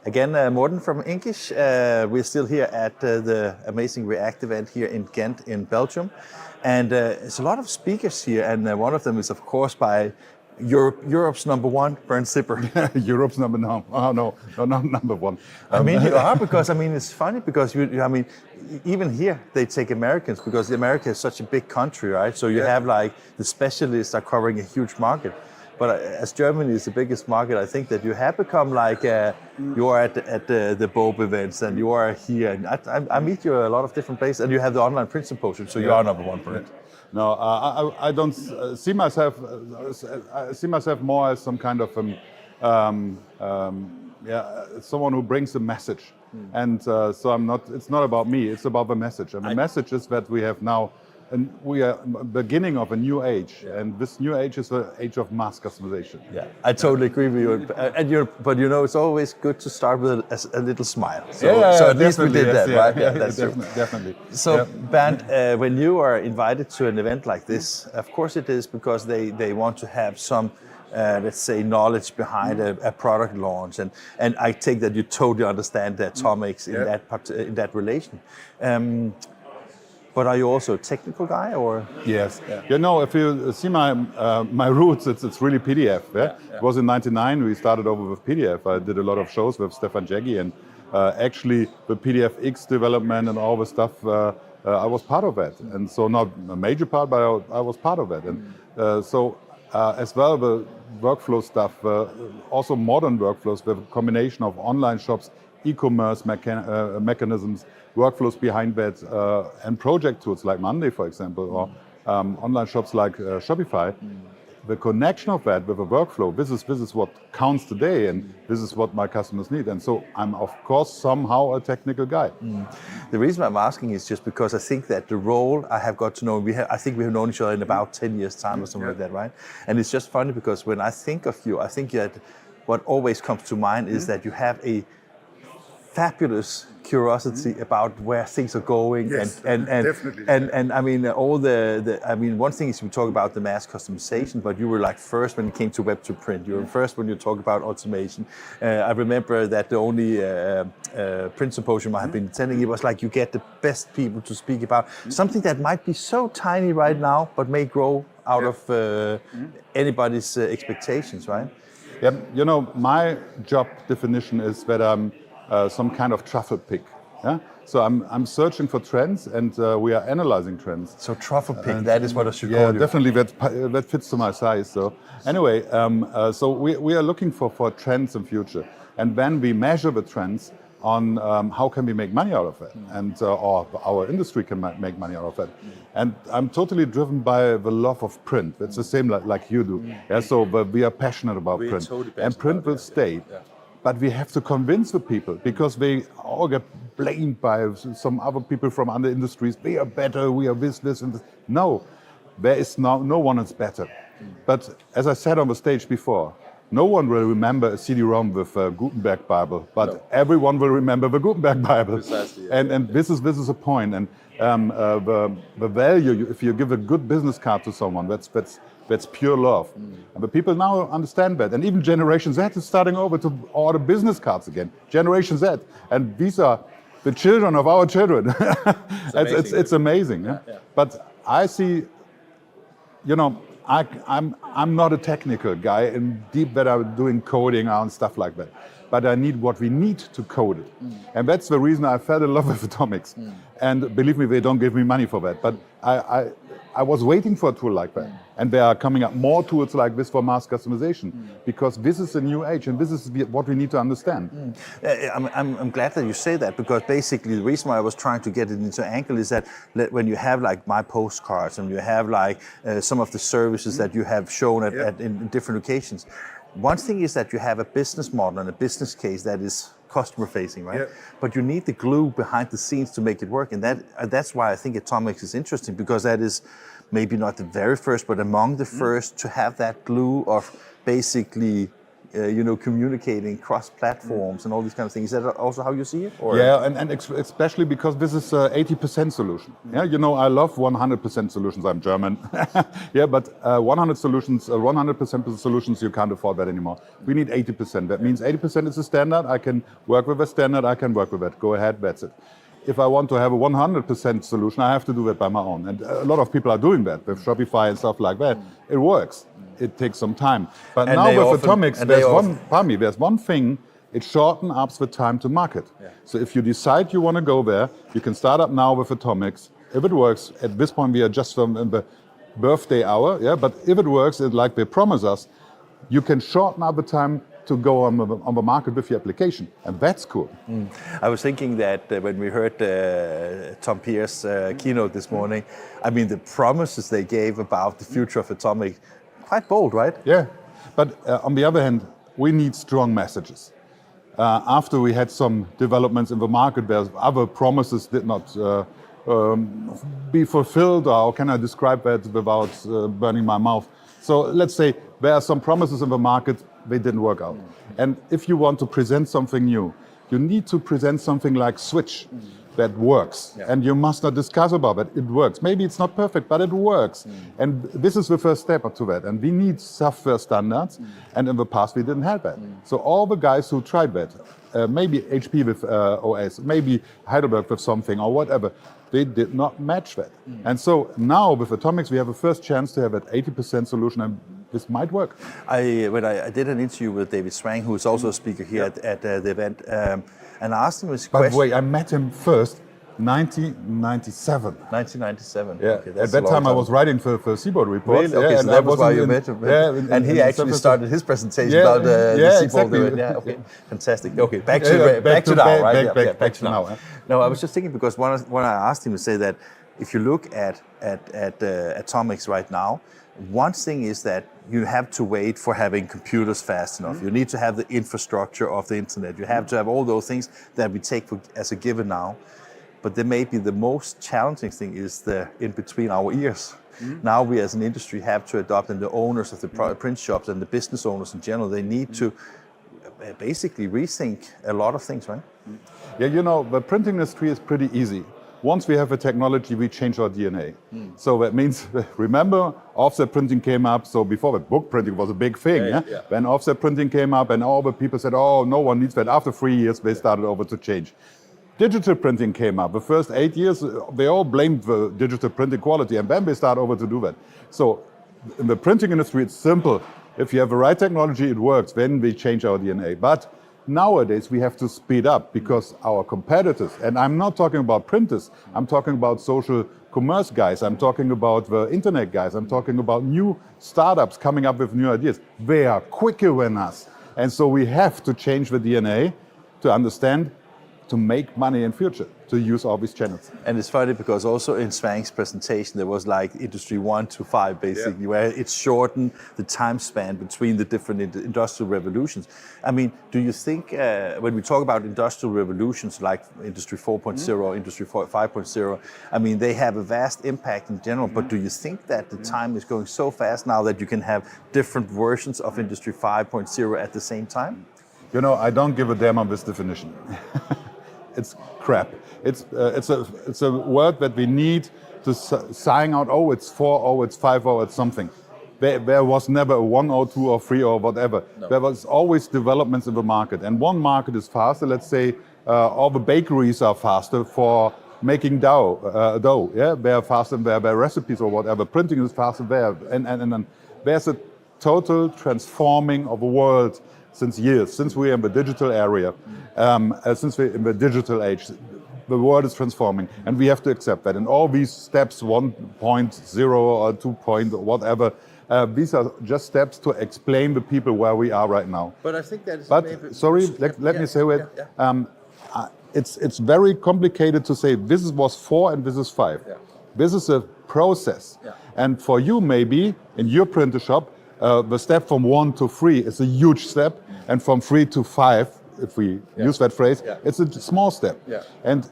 Again, Morten from English. We're still here at the amazing React event here in Ghent in Belgium. And there's a lot of speakers here, and one of them is, of course, by Europe's number one, Bern Zipper. Europe's number one. Oh, no, not number one. I mean, you are, because, I mean, it's funny because, I mean, even here they take Americans because America is such a big country, right? So you have like the specialists are covering a huge market. But as Germany is the biggest market, I think that you have become like, you are at the BOB events and you are here. And I meet you a lot of different places, and you have the online print symposium, so you are number one for it. No, I don't see myself. I see myself more as some kind of someone who brings a message, and so I'm not. It's not about me. It's about the message, and the message is that we have now, and we are beginning of a new age, and this new age is the age of mass customization. Yeah, I totally agree with you. But you know, it's always good to start with a little smile. So, so at least we did that, right? Yeah, that's definitely. So, Bernd, when you are invited to an event like this, of course it is because they want to have some, let's say, knowledge behind a product launch, and I take that you totally understand the atomics in that relation. But are you also a technical guy, or? Yes. You know, if you see my roots, it's really PDF. It was in '99. We started over with PDF. I did a lot of shows with Stefan Jeggi, and actually the PDFX development and all the stuff. I was part of that, and so not a major part, but I was part of it. And so as well the workflow stuff, also modern workflows with a combination of online shops, e-commerce mechanisms, workflows behind that, and project tools like Monday, for example, or online shops like Shopify. The connection of that with a workflow, this is what counts today, and this is what my customers need. And so I'm, of course, somehow a technical guy. The reason I'm asking is just because I think that the role I have got to know, I think we have known each other in about 10 years' time or something like that, right? And it's just funny because when I think of you, I think that what always comes to mind is that you have a fabulous curiosity about where things are going, and I mean I mean, one thing is we talk about the mass customization, but you were like first when it came to web to print. You were first when you talk about automation. I remember that the only print symposium I have been attending, it was like you get the best people to speak about something that might be so tiny right now, but may grow out of anybody's expectations, right? Yeah, you know, my job definition is that I'm some kind of truffle pick. Yeah? So I'm searching for trends, and we are analyzing trends. So truffle pick, that is what I should call you. Yeah, definitely that fits to my size. So anyway, so we are looking for trends in future, and then we measure the trends on how can we make money out of it, and or our industry can make money out of it. And I'm totally driven by the love of print. It's the same like you do. Yeah, so but we are passionate about print, totally passionate, and print will stay. Yeah. But we have to convince the people, because they all get blamed by some other people from other industries. We are better, we are this, and this. No, there is no one is better. But as I said on the stage before, no one will remember a CD-ROM with a Gutenberg Bible, but everyone will remember the Gutenberg Bible. Precisely, yeah. And this is a point. And the value, if you give a good business card to someone, that's pure love. And the people now understand that. And even Generation Z is starting over to order business cards again. Generation Z. And these are the children of our children. It's amazing. Yeah? Yeah. But I see, you know, I'm not a technical guy in deep that I'm doing coding and stuff like that. But I need what we need to code it. And that's the reason I fell in love with atomics. And believe me, they don't give me money for that. But I was waiting for a tool like that. And there are coming up more tools like this for mass customization, because this is a new age, and this is what we need to understand. I'm glad that you say that, because basically the reason why I was trying to get it into angle is that when you have like my postcards and you have like some of the services that you have shown in different occasions, one thing is that you have a business model and a business case that is customer facing, right? Yeah. But you need the glue behind the scenes to make it work, and that's why I think atomics is interesting, because that is maybe not the very first, but among the first to have that glue of basically communicating cross platforms and all these kind of things. Is that also how you see it? Or? Yeah, and especially because this is 80% solution. Yeah, I love 100% solutions. I'm German. Yeah, but 100% of the solutions, you can't afford that anymore. We need 80%. That means 80% is the standard. I can work with a standard. I can work with that. Go ahead, that's it. If I want to have a 100% solution, I have to do that by my own. And a lot of people are doing that with Shopify and stuff like that. It works. It takes some time. But and now with Atomics, there's one thing, it shortens up the time to market. Yeah. So if you decide you want to go there, you can start up now with Atomics. If it works, at this point we are just in the birthday hour, yeah. But if it works, like they promise us, you can shorten up the time to go on the market with your application, and that's cool. I was thinking that when we heard Tom Pierce's keynote this morning, I mean, the promises they gave about the future of Atomic, quite bold, right? Yeah, but on the other hand, we need strong messages. After we had some developments in the market where other promises did not be fulfilled, or how can I describe that without burning my mouth? So let's say there are some promises in the market, they didn't work out. And if you want to present something new, you need to present something like Switch that works. Yeah. And you must not discuss about it. It works. Maybe it's not perfect, but it works. And this is the first step to that. And we need software standards. And in the past, we didn't have that. So all the guys who tried that, maybe HP with OS, maybe Heidelberg with something or whatever, they did not match that. And so now with Atomics, we have a first chance to have an 80% solution, and this might work. When I did an interview with David Swang, who is also a speaker here at the event, and I asked him this question. By the way, I met him first 1997. 1997. Yeah. Okay, at that time, I was writing for Seaboard Reports. Really? Okay, yeah, so that was why you met him. Yeah, and he actually started his presentation about the Seaboard event. Yeah, okay, fantastic. Okay, back to now, right? Back to now. No, I was just thinking because when I asked him to say that if you look at Atomics right now, one thing is that you have to wait for having computers fast enough. You need to have the infrastructure of the internet. You have to have all those things that we take as a given now. But then maybe the most challenging thing is the in between our ears. Now we as an industry have to adopt, and the owners of the print shops and the business owners in general, they need to basically rethink a lot of things, right? Yeah, the printing industry is pretty easy. Once we have a technology, we change our DNA. So that means, remember, offset printing came up. So before that, book printing was a big thing. Yeah. When offset printing came up and all the people said, oh, no one needs that. After 3 years, they started over to change. Digital printing came up. The first 8 years, they all blamed the digital printing quality, and then they start over to do that. So in the printing industry, it's simple. If you have the right technology, it works. Then we change our DNA. But nowadays, we have to speed up because our competitors, and I'm not talking about printers, I'm talking about social commerce guys, I'm talking about the internet guys, I'm talking about new startups coming up with new ideas. They are quicker than us. And so we have to change the DNA to understand, to make money in future, to use all these channels. And it's funny because also in Svang's presentation, there was like industry 1 to 5, basically, where it shortened the time span between the different industrial revolutions. I mean, do you think when we talk about industrial revolutions like Industry 4.0 or Industry 5.0, I mean, they have a vast impact in general, but do you think that the time is going so fast now that you can have different versions of Industry 5.0 at the same time? I don't give a damn on this definition. It's crap. It's a word that we need to sign out, oh, it's 4, oh, it's 5, oh, it's something. There was never a 1 or 2 or 3 or whatever. No. There was always developments in the market. And one market is faster. Let's say all the bakeries are faster for making dough. Yeah, they're faster in their recipes or whatever. Printing is faster there. And there's a total transforming of the world since years, since we're in the digital area, since we're in the digital age. The world is transforming, and we have to accept that. And all these steps, 1.0 or 2 point whatever, these are just steps to explain the people where we are right now. But I think that is. But sorry, let me say it. It's very complicated to say this was 4 and this is 5. Yeah. This is a process, and for you maybe in your printer shop, the step from 1 to 3 is a huge step, and from 3 to 5, if we use that phrase, it's a small step. Yeah. And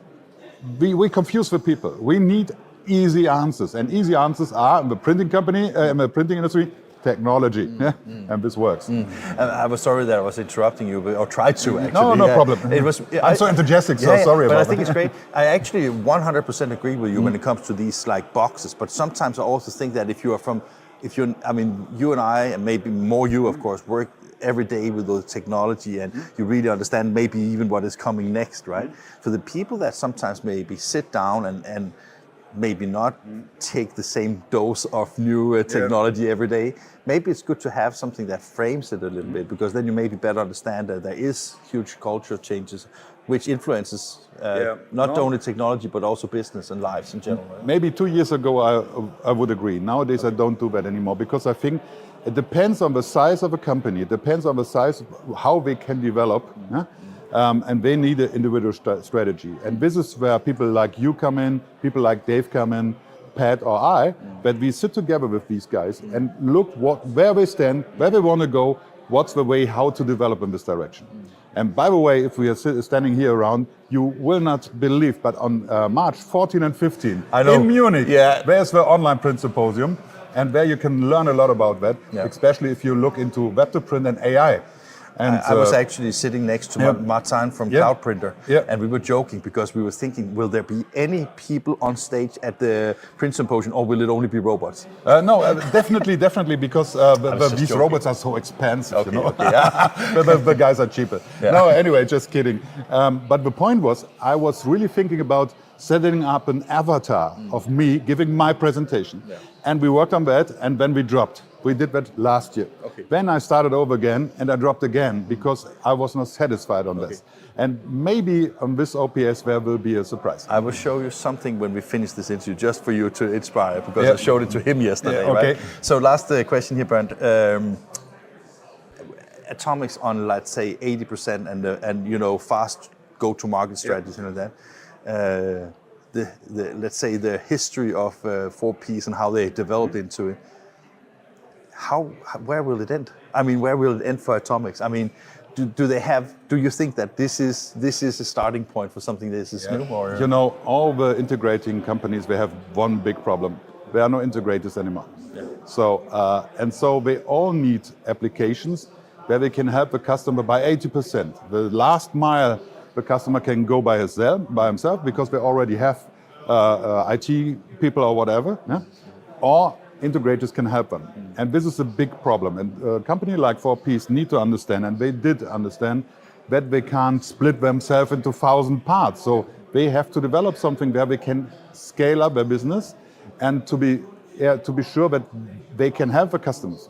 we confuse the people. We need easy answers, and easy answers are in the printing company, in the printing industry, technology, and this works. I was sorry that I was interrupting you, or tried to actually. No, no problem. It was. I'm so enthusiastic, so sorry but about I think that. it's great. I actually 100% agree with you when it comes to these like boxes. But sometimes I also think that if you're, I mean, you and I, and maybe more you, of course, work every day with the technology, and you really understand maybe even what is coming next, right? For the people that sometimes maybe sit down and maybe not take the same dose of new technology every day, maybe it's good to have something that frames it a little bit, because then you maybe better understand that there is huge culture changes which influences not only technology but also business and lives in general. Right? Maybe 2 years ago I would agree. Nowadays I don't do that anymore, because I think it depends on the size of a company, it depends on the size of how they can develop, and they need an individual strategy. And this is where people like you come in, people like Dave come in, Pat or I, that we sit together with these guys and look where they stand, where they want to go, what's the way how to develop in this direction. And by the way, if we are standing here around, you will not believe, but on March 14 and 15 in Munich, there's the online print symposium, and there you can learn a lot about that, especially if you look into web to print and AI. And I was actually sitting next to Martin from Cloud Printer, and we were joking because we were thinking, will there be any people on stage at the print symposium, or will it only be robots? No, definitely, because these robots are so expensive. Okay, you know? Okay, the guys are cheaper. No, anyway, just kidding. But the point was, I was really thinking about setting up an avatar of me giving my presentation. And we worked on that, and then we dropped. We did that last year. Okay. Then I started over again, and I dropped again because I was not satisfied on this. And maybe on this OPS there will be a surprise. I will show you something when we finish this interview, just for you to inspire, because I showed it to him yesterday. Right? So last question here, Bernd. Atomics on, let's say, 80% and you know, fast go-to-market strategies and all that. Let's say the history of 4Ps and how they developed into it. Where will it end? I mean, where will it end for Atomics? I mean, do you think that this is a starting point for something that is new? Or? You know, all the integrating companies, they have one big problem. There are no integrators anymore. So they all need applications where they can help the customer by 80%. The last mile, the customer can go by himself because they already have IT people or whatever, or integrators can help them. And this is a big problem. And a company like 4Ps need to understand, and they did understand, that they can't split themselves into 1,000 parts. So they have to develop something where they can scale up their business and to be sure that they can help the customers.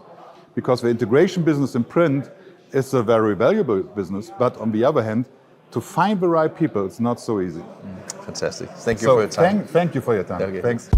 Because the integration business in print is a very valuable business, but on the other hand, to find the right people, it's not so easy. Fantastic. Thank you for your time. Thank you for your time. Okay. Thanks.